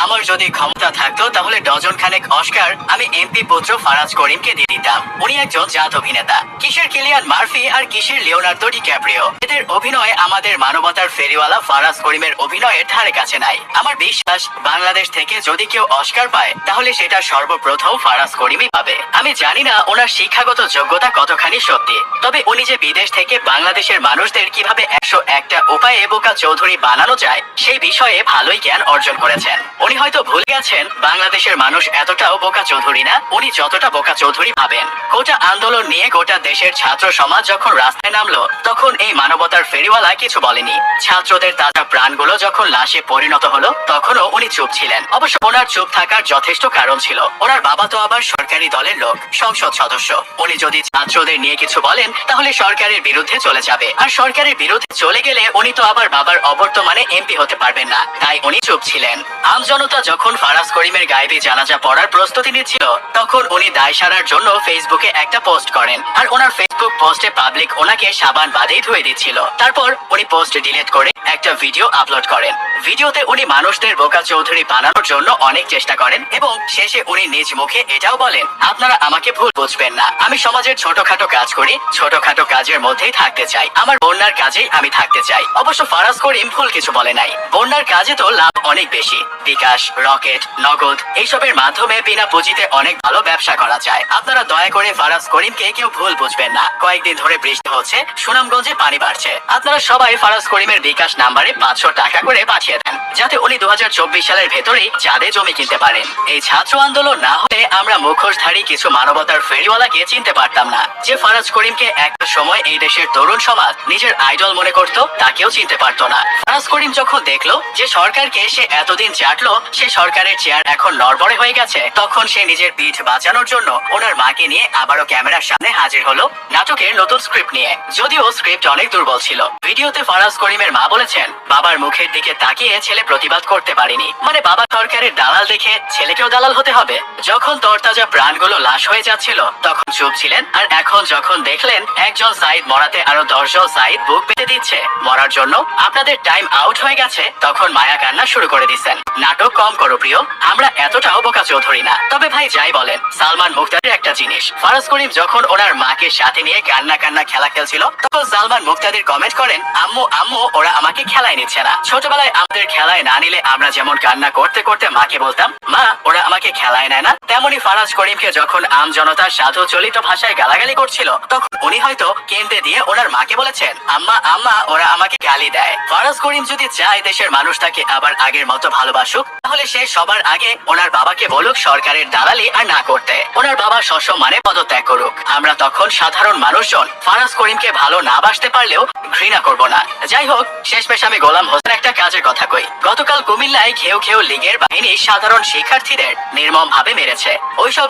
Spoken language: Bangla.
আমার যদি ক্ষমতা থাকতো তাহলে ডজন খানেক অস্কার আমি এমপি পুত্র ফারাজ করিমকে দিয়ে দিতাম। উনি একজন জাত অভিনেতা। কিসের কিলিয়ান মার্ফি আর কিসের লিওনার্দো ডিক্যাপ্রিও, এদের অভিনয় আমাদের মানবতার ফেরিওয়ালা ফারাজ করিমের অভিনয়ের ধারে কাছে নাই। আমার বিশ্বাস বাংলাদেশ থেকে যদি কেউ অস্কার পায় তাহলে সেটা সর্বপ্রথম ফারাজ করিমই পাবে। আমি জানি না ওনার শিক্ষাগত যোগ্যতা কতখানি সত্যি, তবে উনি যে বিদেশ থেকে বাংলাদেশের মানুষদের কিভাবে 101টা উপায়ে বোকা চৌধুরী বানানো যায় সেই বিষয়ে ভালোই জ্ঞান অর্জন করেছেন। উনি হয়তো ভুলে গেছেন বাংলাদেশের মানুষ এতটাও বোকা চৌধুরী না উনি যতটা বোকা চৌধুরী ভাবেন। কোটা আন্দোলন নিয়ে গোটা দেশের ছাত্র সমাজ যখন রাস্তায় নামলো তখন এই মানবতার ফেরিওয়ালা কিছু বলেনি। ছাত্রদের তাজা প্রাণগুলো যখন লাশে পরিণত হলো তখনও উনি চুপ ছিলেন। অবশ্য ওনার চুপ থাকার যথেষ্ট কারণ ছিল। ওনার বাবা তো আবার সরকারি দলের লোক, সংসদ সদস্য। উনি যদি ছাত্রদের নিয়ে কিছু বলেন তাহলে সরকারের বিরুদ্ধে চলে যাবে, আর সরকারের বিরুদ্ধে চলে গেলে উনি তো আবার বাবার অবর্তমানে এমপি হতে পারবেন না, তাই উনি চুপ ছিলেন। আমজনতা যখন ফারাজ করিমের গায়েবী জানাজা পড়ার প্রস্তুতি নিচ্ছিল তখন উনি দায় সারার জন্য ফেসবুকে একটা পোস্ট করেন, আর ওনার ফেসবুক পোস্টে পাবলিক ওনাকে সাবান বাদেই ধুয়ে দিচ্ছিল। তারপর উনি পোস্ট ডিলিট করে একটা ভিডিও আপলোড করেন। ভিডিওতে উনি মানুষদের বোকা চৌধুরী বানানোর জন্য অনেক চেষ্টা করেন এবং শেষে উনি নিজ মুখে এটাও বলেন, আপনারা আমাকে ভুল বুঝবেন না, আমি সমাজের ছোটখাটো কাজ করি, ছোটখাটো কাজের মধ্যেই থাকতে চাই, আমার বন্যার কাজেই আমি থাকতে চাই। অবশ্য ফারাজ করিম ভুল কিছু বলে নাই। বন্যার কাজে তো লাভ অনেক বেশি, বিকাশ, রকেট, নগদ এইসবের মাধ্যমে বিনা পুঁজিতে অনেক ভালো ব্যবসা করা যায়। আপনারা দয়া করে ফারাজ করিমকে কেউ ভুল বুঝবেন না। কয়েকদিন ধরে বৃষ্টি হচ্ছে, সুনামগঞ্জে পানি বাড়ছে, আপনারা সবাই ফারাজ করিমের বিকাশ নাম্বারে 500 টাকা করে পাঠিয়ে দেন যাতে উনি 2024 সালের ভেতরেই চাঁদে জমি কিনতে পারেন। এই ছাত্র আন্দোলন না হলে আমরা মুখোশধারী কিছু মানবতার ফেরিওয়ালাকে চিনতে পারতাম না। যে ফারাজ করিমকে একটা সময় এই দেশের তরুণ সমাজ নিজের আইডল মনে করত তাকেও চিনতে পারতো না। ফারাজ করিম যখন দেখলো যে সরকারকে সে এতদিন চাটলো সে সরকারের চেয়ার এখন নড়বড়ে হয়ে গেছে, তখন সে নিজের পিঠ বাঁচানোর জন্য ওনার মাকে নিয়ে আবারও ক্যামেরার সামনে হাজির হলো নাটকের নতুন স্ক্রিপ্ট নিয়ে। যদিও স্ক্রিপ্ট অনেক দুর্বল ছিল। ভিডিওতে ফারাজ করিমের মা বলেছেন বাবার মুখের দিকে তাকিয়ে ছেলে প্রতিবাদ করতে পারেনি, মানে বাবা সরকারের দালাল দেখে ছেলেকেও দালাল হতে হবে। যখন তরতাজা প্রাণগুলো লাশ হয়ে যাচ্ছিল তখন চুপ ছিলেন, আর এখন যখন দেখলেন একজন সাইদ মরাতে আরো 10 জন সাইদ বুক পেতে দিচ্ছে মরার জন্য, আপনাদের টাইম আউট হয়ে গেছে, তখন মায়া কান্না শুরু করে দিচ্ছেন। নাটক কম করো প্রিয়, আমরা এতটাও বোকা চৌধুরী না। তবে ভাই যাই বলেন, সালমান মুক্তাদির একটা জিনিস, ফারাজ করিম যখন ওনার মাকে সাথে নিয়ে কান্না কান্না খেলা খেলছিল তখন সালমান মুক্তাদির কমেন্ট করেন, আম্মু আম্মু ওরা আমাকে খেলায় নিচ্ছে না। ছোটবেলায় আমাদের খেলায় না নিলে আমরা যেমন কান্না করতে করতে মাকে বলতাম মা ওরা আমাকে খেলায় নেয় না, তেমনি ফারাজ করিমকে যখন আমজনতা সাধু চলিত ভাষায় গালাগালি করছিল তখন উনি হয়তো কেন্দ্রে দিয়ে ওনার মাকে বলেছেন আম্মা আম্মা ওরা আমাকে গালি দেয়। ফারাজ করিম যদি চায় দেশের মানুষ তাকে আবার আগের মতো ভালোবাসুক তাহলে সে সবার আগে ওনার বাবাকে বলুক সরকারের দালালি আর না করতে, ওনার বাবা সসম্মানে পদত্যাগ করুক। আমরা তখন সাধারণ মানুষজন ফারাজ করিমকে ভালো না বাসতে পারলেও ঘৃণা করব না। যাই হোক, শেষমেশ আমি গোলাম হোসেন একটা কাজের কথা কই। গতকাল কুমিল্লায় ঘেউ ঘেউ লীগের বাহিনী সাধারণ শিক্ষার্থীদের নির্মম ভাবে মেরেছে। ওইসব